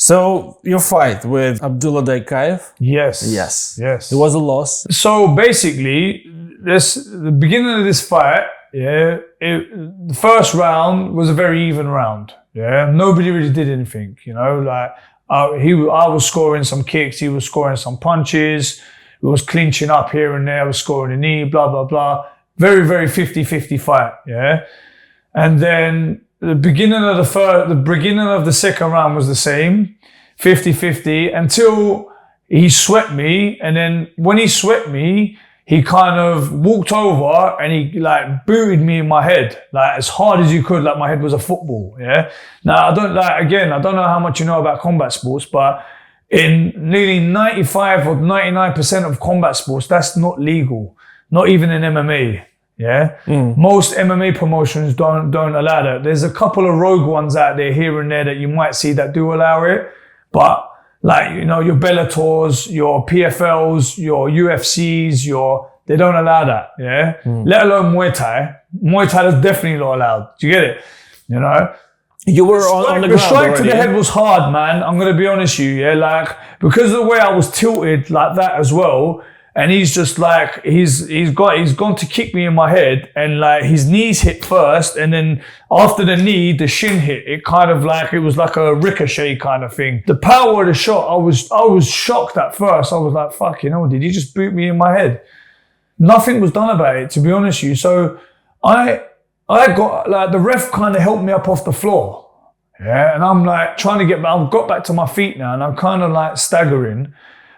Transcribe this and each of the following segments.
So your fight with Abdula Dayakaev? Yes. Yes. Yes. It was a loss. So basically, the beginning of this fight, the first round was a very even round. Yeah, nobody really did anything. Like I was scoring some kicks, he was scoring some punches, he was clinching up here and there, I was scoring a knee, blah blah blah. Very very 50-50 fight. Yeah, and then the beginning of the second round was the same, 50-50 until he swept me, and then when he swept me, he kind of walked over and he like booted me in my head, like as hard as you could, like my head was a football. Yeah. Now I don't know how much you know about combat sports, but in nearly 95 or 99% of combat sports, that's not legal. Not even in MMA. Yeah. Most MMA promotions don't allow that. There's a couple of rogue ones out there here and there that you might see that do allow it, but like, your Bellators, your PFLs, your UFCs, they don't allow that, yeah? Let alone Muay Thai. Muay Thai is definitely not allowed. Do you get it? You were on the ground. The strike already, to the head was hard, man. I'm going to be honest with you, yeah? Like, because of the way I was tilted like that as well, and he's just like, he's gone to kick me in my head, and like his knees hit first, and then after the knee, the shin hit. It kind of like, it was like a ricochet kind of thing. The power of the shot, I was shocked at first. I was like, fuck, did he just boot me in my head? Nothing was done about it, to be honest with you. So I got, like, the ref kind of helped me up off the floor. Yeah, and I'm like trying to I've got back to my feet now, and I'm kind of like staggering,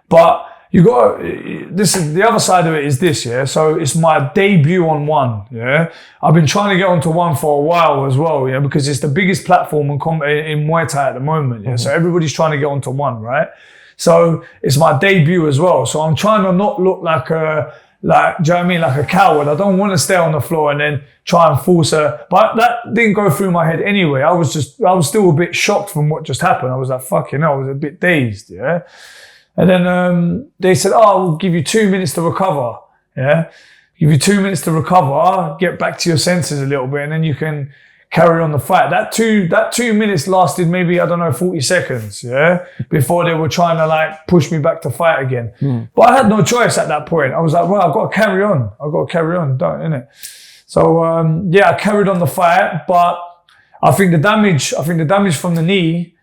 but this is the other side of it is this, yeah. So it's my debut on one, yeah. I've been trying to get onto one for a while as well, yeah, because it's the biggest platform in Muay Thai at the moment, yeah. So everybody's trying to get onto one, right? So it's my debut as well. So I'm trying to not look like do you know what I mean? Like a coward. I don't want to stay on the floor and then try and force her. But that didn't go through my head anyway. I was still a bit shocked from what just happened. I was like, fucking hell, I was a bit dazed, yeah. And then they said, we'll give you 2 minutes to recover. Yeah. Give you 2 minutes to recover, get back to your senses a little bit, and then you can carry on the fight. That two minutes lasted maybe, 40 seconds, yeah, before they were trying to like push me back to fight again. But I had no choice at that point. I was like, well, I've got to carry on. Don't, innit? So, I carried on the fight, but I think the damage from the knee,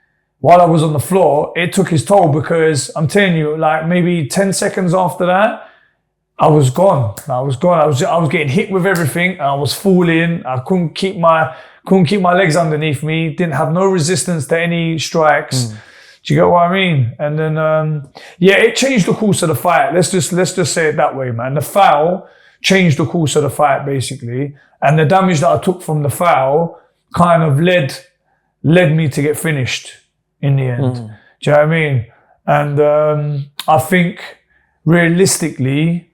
while I was on the floor, it took its toll, because I'm telling you, like maybe 10 seconds after that, I was gone. I was getting hit with everything. I was falling. I couldn't keep my legs underneath me. Didn't have no resistance to any strikes. Do you get what I mean? And then, it changed the course of the fight. Let's just say it that way, man. The foul changed the course of the fight, basically. And the damage that I took from the foul kind of led me to get finished in the end. Do you know what I mean? And I think realistically,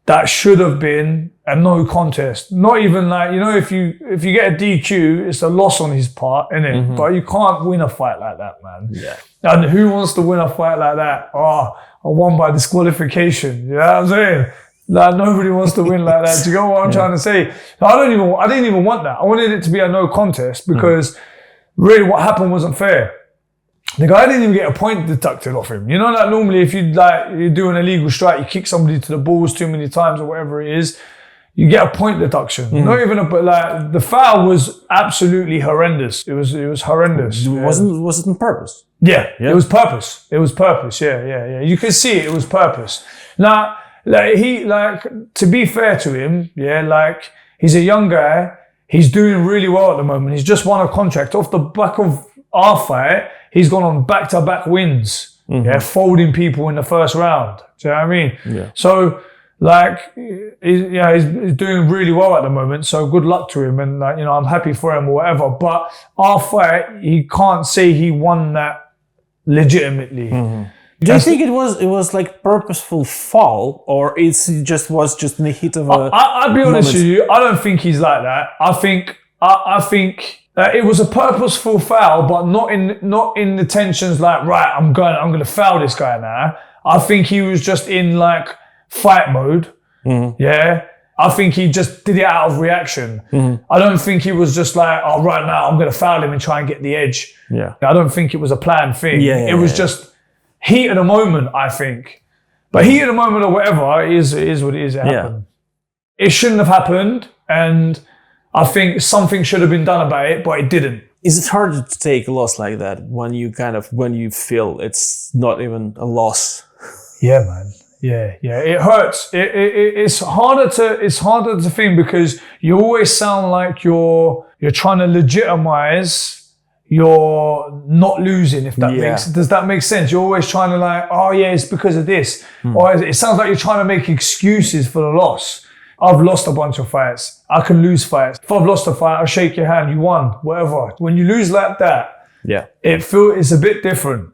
that should have been a no contest. Not even like, if you get a DQ, it's a loss on his part, innit? But you can't win a fight like that, man. Yeah. And who wants to win a fight like that? I won by disqualification. You know what I'm saying? Like, nobody wants to win like that. Do you get what I'm trying to say? I didn't even want that. I wanted it to be a no contest, because really what happened wasn't fair. The guy didn't even get a point deducted off him. You know, like normally if you do an illegal strike, you kick somebody to the balls too many times or whatever it is, you get a point deduction. Not even but like the foul was absolutely horrendous. It was horrendous. Was it on purpose? Yeah, it was purpose. Yeah. You can see it was purpose. Now, to be fair to him, like he's a young guy. He's doing really well at the moment. He's just won a contract off the back of our fight. He's gone on back-to-back wins, folding people in the first round. Do you know what I mean? Yeah. So, he's doing really well at the moment. So good luck to him, and I'm happy for him or whatever. But our fight, he can't say he won that legitimately. Do you think it was like purposeful fall, or it just was in the heat of a? I'll be honest with you. I don't think he's like that. I think it was a purposeful foul, but not in the tensions like, right, I'm going to foul this guy now. I think he was just in like fight mode, yeah, I think he just did it out of reaction. I don't think he was just like, oh, right now I'm going to foul him and try and get the edge. Yeah. I don't think it was a planned thing. Yeah, it was just heat of the moment, I think. But heat of the moment or whatever, it is what it is. It happened. It shouldn't have happened. And I think something should have been done about it, but it didn't. Is it harder to take a loss like that when you feel it's not even a loss? Yeah, man. Yeah. It hurts. It's harder to think because you always sound like you're trying to legitimize your not losing. If that does that make sense? You're always trying to like, oh yeah, it's because of this, or it sounds like you're trying to make excuses for the loss. I've lost a bunch of fights. I can lose fights. If I've lost a fight, I'll shake your hand. You won, whatever. When you lose like that, it's a bit different.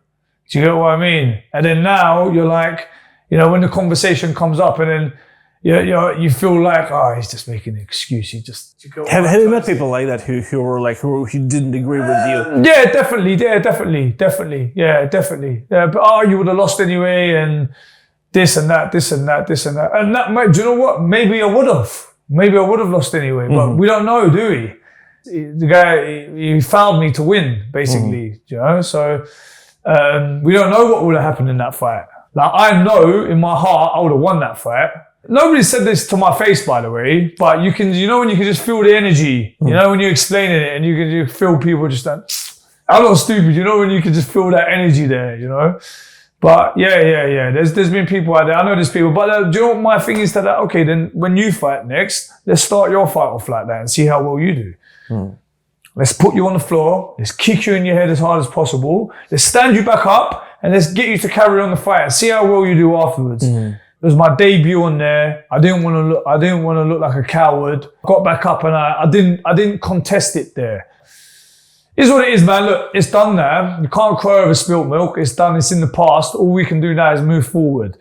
Do you get what I mean? And then now you're like, when the conversation comes up, and then you feel like, oh, he's just making an excuse. Have you met people like that who didn't agree with you? Yeah, definitely. Yeah, definitely. Yeah, but you would have lost anyway, and this and that. And that, do you know what? Maybe I would have lost anyway, but we don't know, do we? The guy, he fouled me to win, basically, So we don't know what would have happened in that fight. Like, I know in my heart I would have won that fight. Nobody said this to my face, by the way, but when you can just feel the energy, when you're explaining it, and you can feel people just like, I'm not stupid, when you can just feel that energy there, But yeah. There's been people out there. I know there's people, but do you know what my thing is to that? Okay, then when you fight next, let's start your fight off like that and see how well you do. Let's put you on the floor. Let's kick you in your head as hard as possible. Let's stand you back up and let's get you to carry on the fight and see how well you do afterwards. It was my debut on there. I didn't want to look like a coward. Got back up and I didn't contest it there. It's what it is, man. Look, it's done now. You can't cry over spilt milk. It's done. It's in the past. All we can do now is move forward.